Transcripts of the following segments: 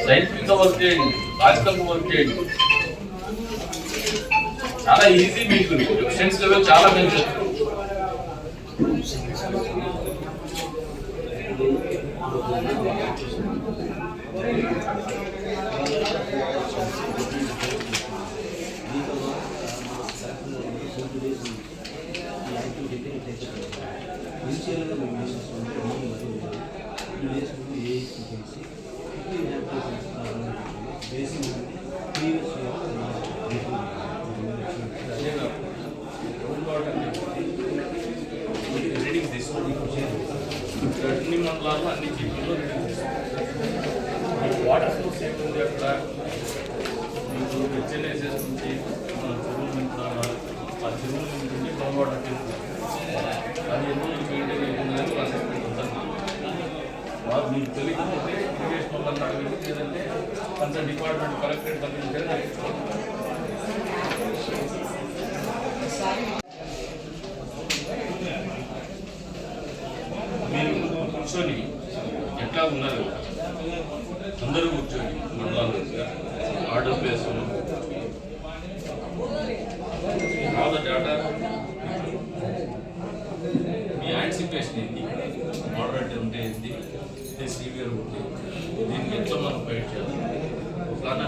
Scientific work చేయండి, logical work చేయండి. చాలా ఈజీ మీకు ఎఫిషియన్సీ లెవెల్ చాలా పెంచచ్చు. అన్ని మండలాల్లో అన్ని జిల్లాల్లో వాటర్ సోర్స్ ఏముంది అక్కడ మీకు హెచ్ఎల్ఏసెస్ నుంచి చెరువుల నుంచి ఆ చెరువుల నుంచి గ్రౌండ్ వాటర్ తీసుకుంటారు. అది ఎన్నో మెయింటైన్ అవుతుందని అసెస్మెంట్ ఉంటుంది. వాళ్ళు మీకు తెలియకపోతే ఇరిగేషన్ వాళ్ళని అడగండి, లేదంటే కన్సర్న్ డిపార్ట్మెంట్ కలెక్టరేట్ కమిషనర్ మీరు కూర్చొని ఎట్లా ఉన్నారు అందరూ కూర్చొని మండలాలు order place all the data me anticipation ఏంటి, మోడరేట్ ఉంటే ఏంటి, సివియర్ ఉంటే దీనికి ఎట్లా మనం ఫైట్ చేయాలి, ప్లాన్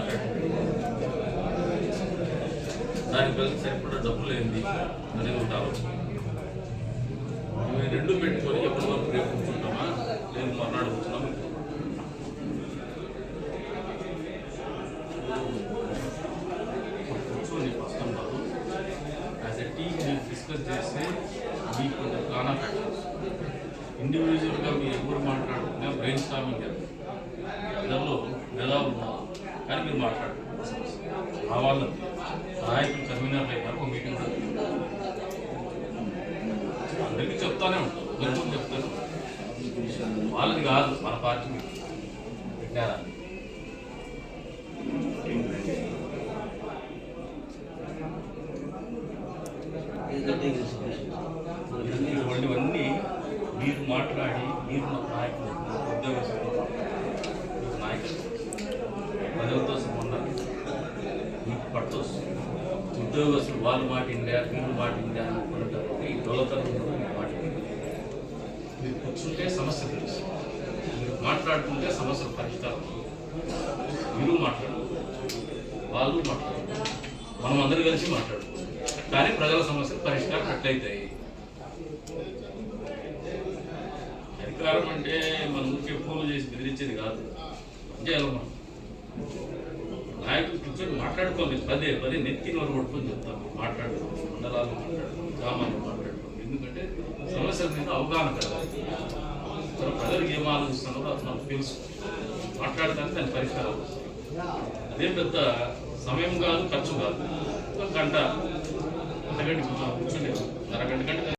దానికి సరిపడా డబ్బులు ఏంటి అనేది ఒకటి ఆలోచన. ఇవి రెండు పెట్టుకొని ఎప్పటి వరకు రేపు కూర్చుంటామా లేదు మర్నాడు కూర్చున్నాము. కూర్చొని ఫస్ట్ అంటారు యాజ్ ఎ టీమ్ మీరు డిస్కస్ చేస్తే మీకు కొంచెం ప్లాన్ ఆఫ్ యాక్షన్స్ ఇండివిజువల్గా మీరు ఎవరు మాట్లాడుతున్నా బ్రెయిన్ స్టార్మింగ్ చేస్తారు. అందరిలో మేధావులు ఉన్నారు కానీ మీరు మాట్లాడుతున్నారు ఆ వాళ్ళు నాయకులు కన్వీనర్లు అయినారు. ఒక మీటింగ్ అందరికీ చెప్తానే ఉంటారు, అందరికీ చెప్తాను. వాళ్ళది కాదు మన పార్టీ పెట్టారా ఇవన్నీ మీరు మాట్లాడి మీరు నాయకులు ఉద్యోగస్తులు మీకు నాయకులు పదవితో ఉండాలి. మీకు పట్టు ఉద్యోగస్తులు వాళ్ళు మాట ఇండియా వీళ్ళు మాట ఇండియా అనుకుంటారు. ఈ డెవలపర్ మాట మీరు కూర్చుంటే సమస్య తెలుసు, మీరు మాట్లాడుతుంటే సమస్యలు పరిష్కారం. మీరు మాట్లాడాలి, వాళ్ళు మాట్లాడాలి, మనం అందరూ కలిసి మాట్లాడుకోవాలి. కానీ ప్రజల సమస్యలు పరిష్కారం ఎట్లయితాయి? అధికారం అంటే మన ఊరికే పూలు చేసి బెదిరించేది కాదు. చేయాలి మనం నాయకులు కూర్చొని మాట్లాడుకోవాలి. పదే పదే నెత్తి నోరు కొట్టుకొని చెప్తాం. మాట్లాడుకోవాలి, మండలాలు మాట్లాడుకోవాలి, గ్రామాలు మాట్లాడుకోవాలి. ఎందుకంటే సమస్యల మీద అవగాహన కలగాలి. ప్రజలకు ఏం ఆలోచిస్తున్నారో అది మనకు తెలుసు. మాట్లాడటానికి దాని పరిష్కారాలు వస్తాయి. అదే పెద్ద సమయం కాదు, ఖర్చు కాదు. ఒక గంట అరగంట కూర్చొని అరగంట